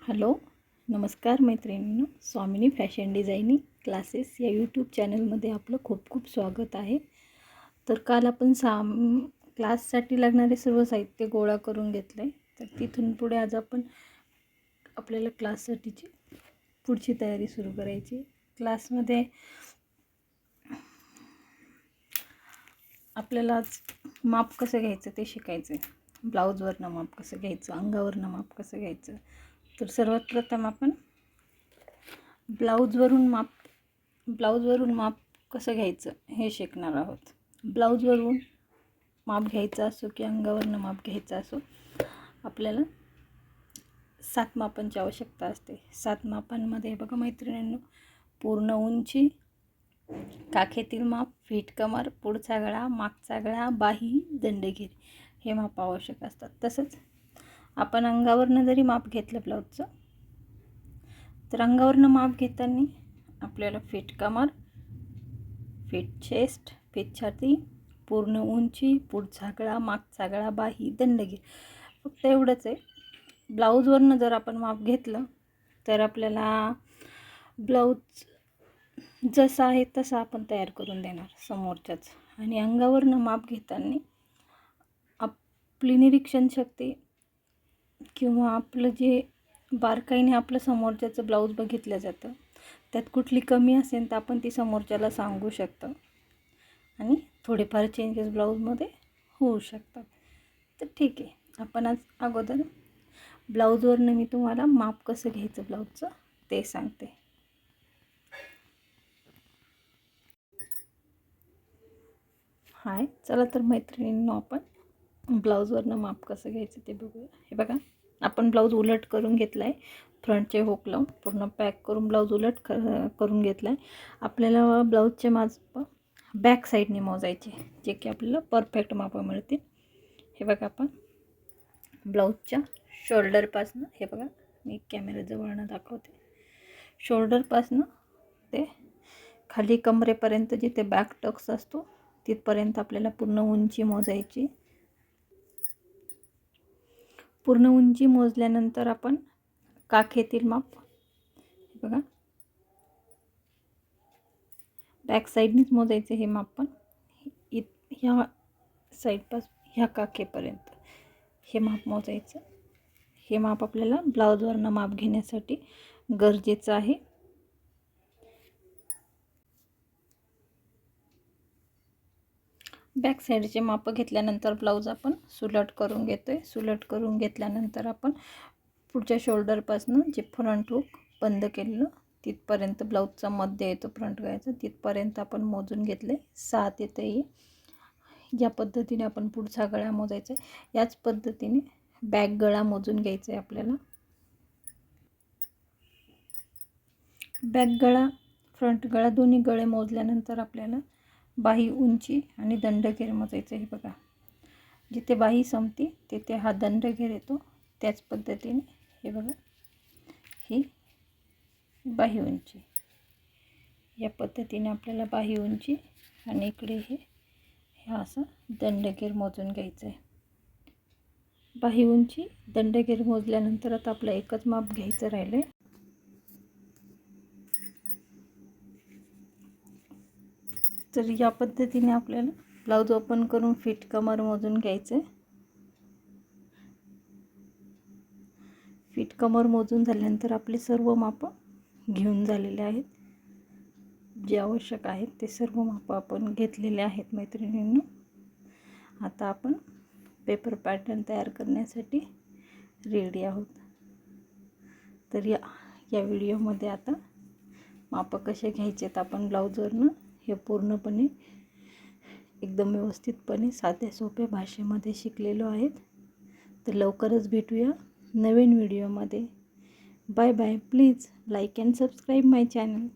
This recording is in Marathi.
हॅलो, नमस्कार मैत्रिणींनो. स्वामिनी फॅशन डिझायनिंग क्लासेस या यूट्यूब चॅनलमध्ये आपलं खूप खूप स्वागत आहे. तर काल आपण क्लाससाठी लागणारे सर्व साहित्य गोळा करून घेतलं आहे. तर तिथून पुढे आज आपल्याला क्लाससाठीची पुढची तयारी सुरू करायची. क्लासमध्ये आपल्याला आज माप कसं घ्यायचं ते शिकायचं आहे. ब्लाऊजवरनं माप कसं घ्यायचं, अंगावरनं माप कसं घ्यायचं. तर सर्वात प्रथम आपण ब्लाऊजवरून माप कसं घ्यायचं हे शिकणार आहोत. ब्लाऊजवरून माप घ्यायचं असो की अंगावरनं माप घ्यायचं असो, आपल्याला 7 मापांची आवश्यकता असते. 7 मापांमध्ये बघा मैत्रिणींनो, पूर्ण उंची, काखेतील माप, फीट कमर, पुढचा गळा, मागचा गळा, बाही, दंडगेर हे माप आवश्यक असतात. तसंच आपण अंगावरनं जरी माप घेतलं ब्लाऊजचं, तर अंगावरनं माप घेताना आपल्याला फीट कमर, फीट चेस्ट, फीट छाती, पूर्ण उंची, पुढचा गळा, मागचा गळा, बाही, दंडगेर फक्त एवढंच आहे. ब्लाऊजवरनं जर आपण माप घेतलं तर आपल्याला ब्लाऊज जसा आहे तसा आपण तयार करून देणार समोरच्याच. आणि अंगावरनं माप घेताना आपली निरीक्षण शक्ती किंवा आपलं जे बारकाईने आपलं समोरच्याचं ब्लाऊज बघितलं जातं, त्यात कुठली कमी असेल तर आपण ती समोरच्याला सांगू शकतो आणि थोडेफार चेंजेस ब्लाऊजमध्ये होऊ शकतात. तर ठीक आहे, आपण आज अगोदर ब्लाऊजवरनं मी तुम्हाला माप कसं घ्यायचं ब्लाऊजचं ते सांगते. हाय, चला तर मैत्रिणींनो, आपण ब्लाऊजवरनं माप कसं घ्यायचं ते बघूया. हे बघा, आपण ब्लाऊज उलट करून घेतला आहे. फ्रंटचे हुक लावून पूर्ण पॅक करून ब्लाऊज उलट करून घेतला आहे. आपल्याला ब्लाऊजचे माप बॅक साईडने मोजायचे, जे की आपल्याला परफेक्ट मापं मिळतील. हे बघा, आपण ब्लाऊजच्या शोल्डरपासनं, हे बघा मी कॅमेऱ्याजवळनं दाखवते, शोल्डरपासनं ते खाली कमरेपर्यंत जिथे बॅक टक्स असतो तिथपर्यंत आपल्याला पूर्ण उंची मोजायची. पूर्ण उंची मोजल्यानंतर आपण काखेतील माप, बघा बॅक साईडनीच मोजायचे हे माप, पण ह्या साईडपासून ह्या काखेपर्यंत हे माप मोजायचं. हे माप आपल्याला ब्लाऊजवरनं माप घेण्यासाठी गरजेचं आहे. बॅक साईडचे माप घेतल्यानंतर ब्लाऊज आपण सुलट करून घेतोय. सुलट करून घेतल्यानंतर आपण पुढच्या शोल्डरपासून जे फ्रंट हुक बंद केलेलं तिथपर्यंत ब्लाऊजचा मध्य येतो फ्रंट गळ्याचा, तिथपर्यंत आपण मोजून घेतले. 7 येते. या पद्धतीने आपण पुढचा गळा मोजायचा. याच पद्धतीने बॅक गळा मोजून घ्यायचा आहे आपल्याला. बॅक गळा, फ्रंट गळा दोन्ही गळे मोजल्यानंतर आपल्याला बाही उंची आणि दंडगेर मोजायचं. हे बघा, जिथे बाही संपते तिथे हा दंडगेर येतो. त्याच पद्धतीने हे बघा, ही बाही उंची, या पद्धतीने आपल्याला बाही उंची आणि इकडे हे असं दंडगेर मोजून घ्यायचं आहे. बाही उंची, दंडगेर मोजल्यानंतर आता आपलं एकच माप घ्यायचं राहिलं. तर या पद्धतीने आपल्याला ब्लाऊज ओपन करून फिट कमर मोजून घ्यायचं. फिट कमर मोजून झाल्यानंतर आपले सर्व माप घेऊन झालेले आहेत. जे आवश्यक आहेत ते सर्व माप आपण घेतलेले आहेत मैत्रिणींनो. आता आपण पेपर पॅटर्न तयार करण्यासाठी रेडी आहोत. तर या व्हिडिओमध्ये आता माप कसे घ्यायचेत आपण ब्लाऊजवरनं हे पूर्णपणे एकदम व्यवस्थितपणे साध्या सोप्या भाषेमध्ये शिकलेलो आहेत. तर लवकरच भेटूया नवीन व्हिडिओमध्ये. Bye bye. Please like and subscribe my channel.